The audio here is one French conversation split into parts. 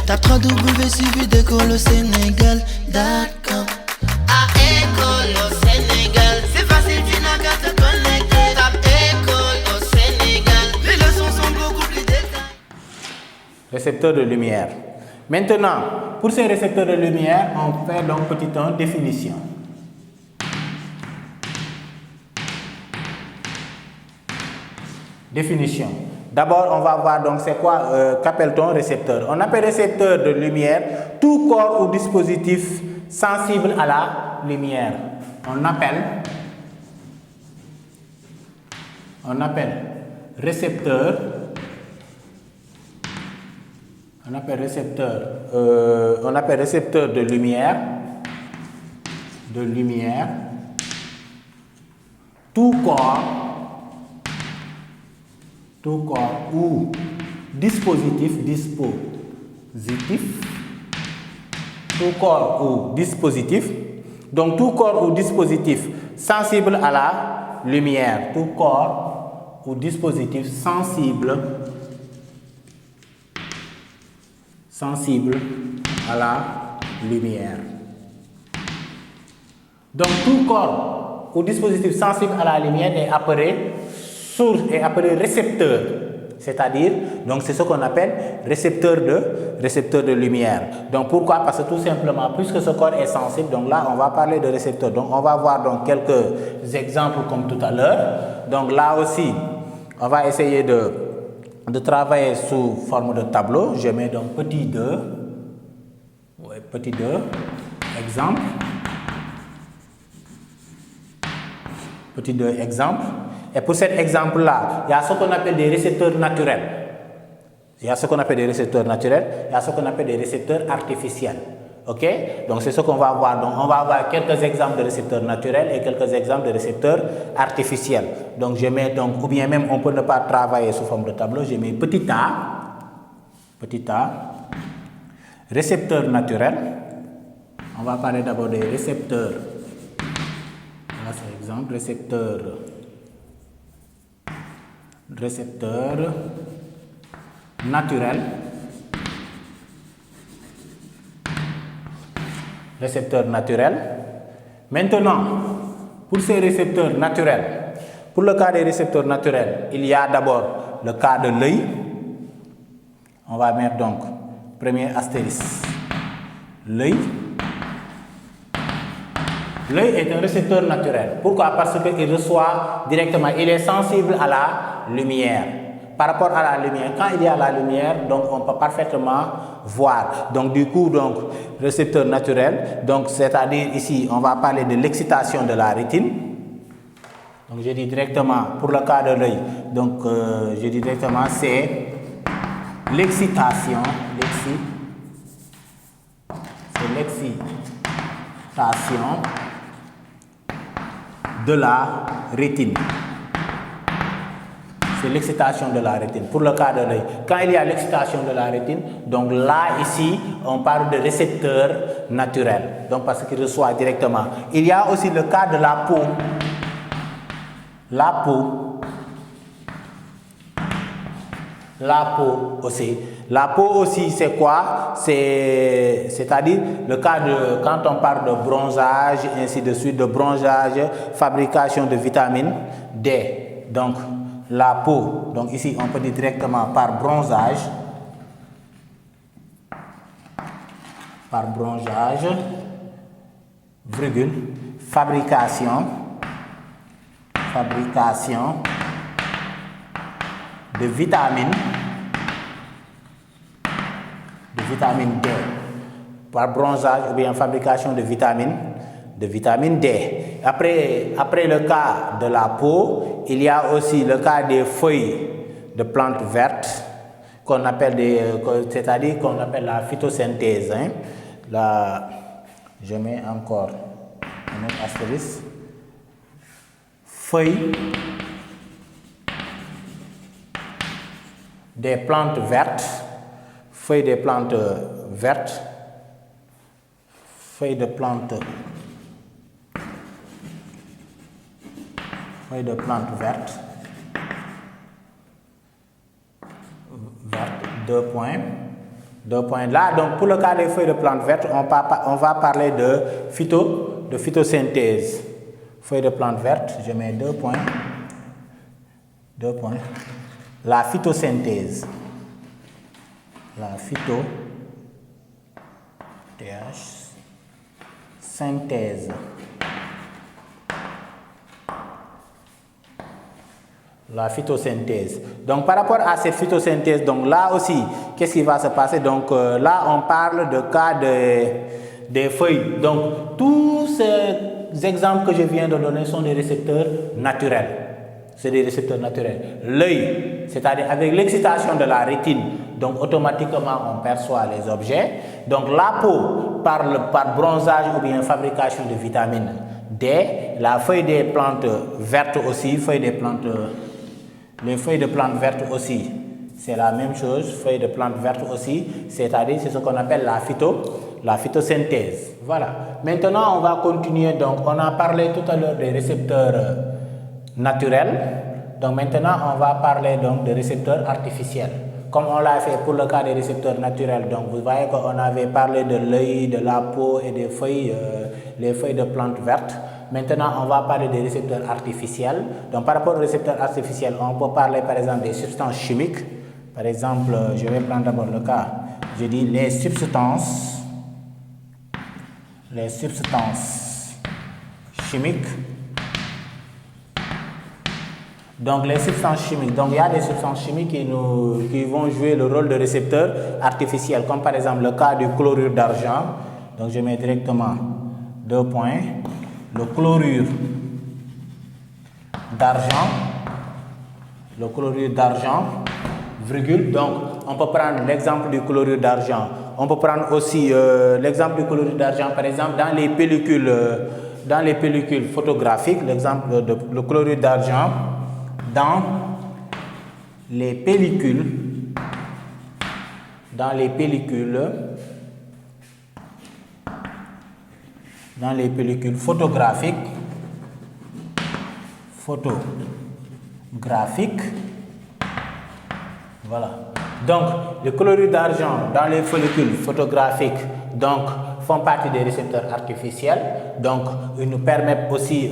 Tape 3W suivi d'école au Sénégal.com. À école au Sénégal, c'est facile, tu n'as qu'à te connecter. Tape école au Sénégal, les leçons sont beaucoup plus détaillées. Récepteur de lumière. Maintenant, pour ces récepteurs de lumière, on fait donc petite définition. Définition. D'abord, on va voir donc c'est quoi qu'appelle-t-on récepteur. On appelle récepteur de lumière tout corps ou dispositif sensible à la lumière. On appelle récepteur. On appelle récepteur de lumière. Tout corps ou dispositif, tout corps ou dispositif, donc tout corps ou dispositif sensible à la lumière, tout corps ou dispositif sensible à la lumière. Donc tout corps ou dispositif sensible à la lumière est appelé source et appelé récepteur, c'est-à-dire, donc c'est ce qu'on appelle récepteur de lumière. Donc pourquoi? Parce que tout simplement, puisque ce corps est sensible, donc là on va parler de récepteur. Donc on va voir donc quelques exemples comme tout à l'heure. Donc là aussi, on va essayer de travailler sous forme de tableau. Je mets donc petit 2, exemple. Petit 2, exemple. Et pour cet exemple-là, il y a ce qu'on appelle des récepteurs naturels. Il y a ce qu'on appelle des récepteurs naturels, il y a ce qu'on appelle des récepteurs artificiels. Ok? Donc c'est ce qu'on va voir. Donc on va avoir quelques exemples de récepteurs naturels et quelques exemples de récepteurs artificiels. Donc je mets donc, ou bien même on peut ne pas travailler sous forme de tableau, je mets petit a, récepteur naturel. On va parler d'abord des récepteurs. Là c'est exemple, récepteur naturel. Récepteur naturel. Maintenant, pour ces récepteurs naturels, pour le cas des récepteurs naturels, il y a d'abord le cas de l'œil. On va mettre donc premier astérisque. L'œil. L'œil est un récepteur naturel. Pourquoi? Parce qu'il reçoit directement, il est sensible à la lumière. Par rapport à la lumière, quand il y a la lumière, donc on peut parfaitement voir. Donc du coup, donc récepteur naturel, donc c'est-à-dire ici, on va parler de l'excitation de la rétine. Donc je dis directement, pour le cas de l'œil, donc je dis directement, c'est l'excitation, de la rétine. C'est l'excitation de la rétine. Pour le cas de l'œil, quand il y a l'excitation de la rétine, donc là, ici, on parle de récepteur naturel. Donc parce qu'il reçoit directement. Il y a aussi le cas de la peau. La peau aussi. La peau aussi, c'est quoi? C'est-à-dire le cas de, quand on parle de bronzage, ainsi de suite, de bronzage, fabrication de vitamine D. Donc, la peau, donc ici on peut dire directement par bronzage, virgule, fabrication de vitamine D, par bronzage ou bien fabrication de vitamine D. Après le cas de la peau, il y a aussi le cas des feuilles de plantes vertes qu'on appelle c'est-à-dire qu'on appelle la phytosynthèse. Hein. Je mets encore un autre astérisque. Feuilles des plantes vertes. Feuilles de plantes vertes. Feuilles de plantes vertes, 2 points, 2 points. Là, donc, pour le cas des feuilles de plantes vertes, on va parler de photosynthèse. Feuilles de plantes vertes, je mets 2 points. 2 points. La photosynthèse. La synthèse. La photosynthèse. Donc, par rapport à cette photosynthèse, donc là aussi, qu'est-ce qui va se passer? Donc, là, on parle de cas des feuilles. Donc, tous ces exemples que je viens de donner sont des récepteurs naturels. C'est des récepteurs naturels. L'œil, c'est-à-dire avec l'excitation de la rétine, donc automatiquement on perçoit les objets. Donc la peau, par bronzage ou bien fabrication de vitamine D, la feuille des plantes vertes aussi, les feuilles de plantes vertes aussi, c'est la même chose, feuilles de plantes vertes aussi, c'est-à-dire c'est ce qu'on appelle la photosynthèse. Voilà. Maintenant on va continuer, donc on a parlé tout à l'heure des récepteurs naturels. Donc maintenant, on va parler donc de récepteurs artificiels. Comme on l'a fait pour le cas des récepteurs naturels. Donc vous voyez qu'on avait parlé de l'œil, de la peau et des feuilles, les feuilles de plantes vertes. Maintenant, on va parler des récepteurs artificiels. Donc par rapport aux récepteurs artificiels, on peut parler par exemple des substances chimiques. Par exemple, je vais prendre d'abord le cas. Je dis les substances chimiques. Donc les substances chimiques, donc il y a des substances chimiques qui vont jouer le rôle de récepteurs artificiels, comme par exemple le cas du chlorure d'argent. Donc je mets directement 2 points. Le chlorure d'argent, virgule. Donc on peut prendre l'exemple du chlorure d'argent. On peut prendre aussi l'exemple du chlorure d'argent, par exemple dans les pellicules photographiques, l'exemple de le chlorure d'argent. Dans les pellicules photographiques, voilà. Donc, le chlorure d'argent dans les pellicules photographiques, donc, font partie des récepteurs artificiels. Donc, ils nous permettent aussi,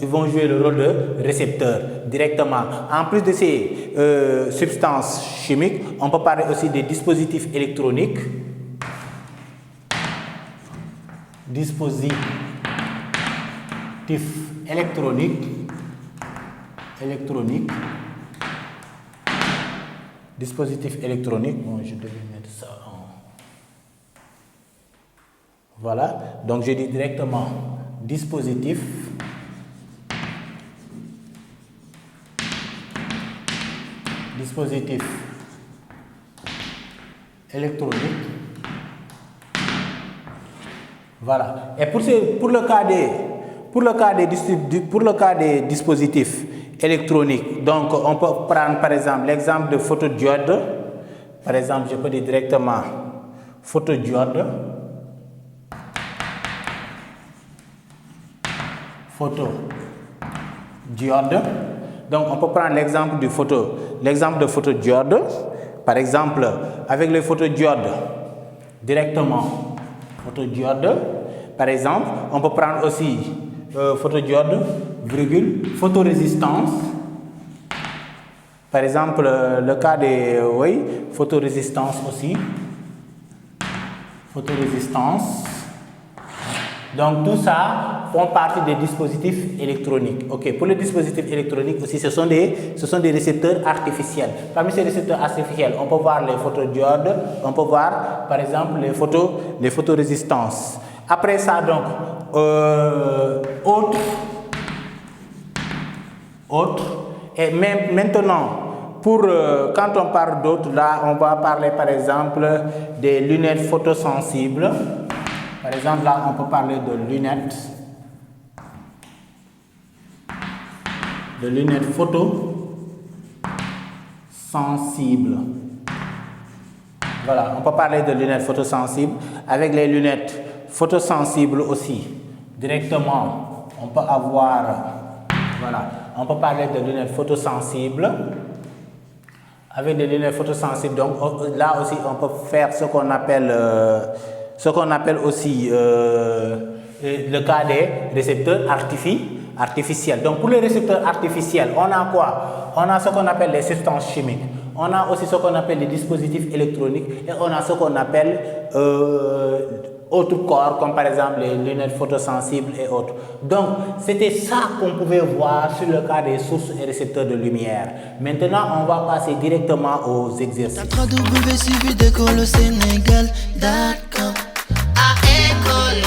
ils vont jouer le rôle de récepteurs directement. En plus de ces substances chimiques, on peut parler aussi des dispositifs électroniques. Dispositifs électroniques. Bon, je devais mettre ça en... Voilà, donc je dis directement dispositif électronique. Voilà. Et pour le cas des dispositifs électroniques, donc on peut prendre par exemple l'exemple de photodiode. Par exemple, je peux dire directement photodiode. Donc on peut prendre l'exemple de photodiode. Par exemple, avec les photodiodes directement, par exemple, on peut prendre aussi photodiode, virgule, photorésistance. Par exemple, le cas des photorésistance aussi. Donc tout ça font partie des dispositifs électroniques. Ok, pour les dispositifs électroniques aussi, ce sont des récepteurs artificiels. Parmi ces récepteurs artificiels, on peut voir les photodiodes, on peut voir par exemple les photorésistances. Après ça, donc, autres. Et même maintenant, quand on parle d'autres, là, on va parler par exemple des lunettes photosensibles. Par exemple, là, on peut parler de lunettes photosensibles. Voilà, on peut parler de lunettes photosensibles. Avec les lunettes photosensibles aussi, directement, on peut avoir, voilà, on peut parler de lunettes photosensibles Avec des lunettes photosensibles, donc là aussi on peut faire ce qu'on appelle aussi le cas des récepteurs artificiels. Donc pour les récepteurs artificiels, on a quoi? On a ce qu'on appelle les substances chimiques. On a aussi ce qu'on appelle les dispositifs électroniques et on a ce qu'on appelle autres corps comme par exemple les lunettes photosensibles et autres. Donc c'était ça qu'on pouvait voir sur le cas des sources et récepteurs de lumière. Maintenant on va passer directement aux exercices. www.suividecolosénégal.com. À École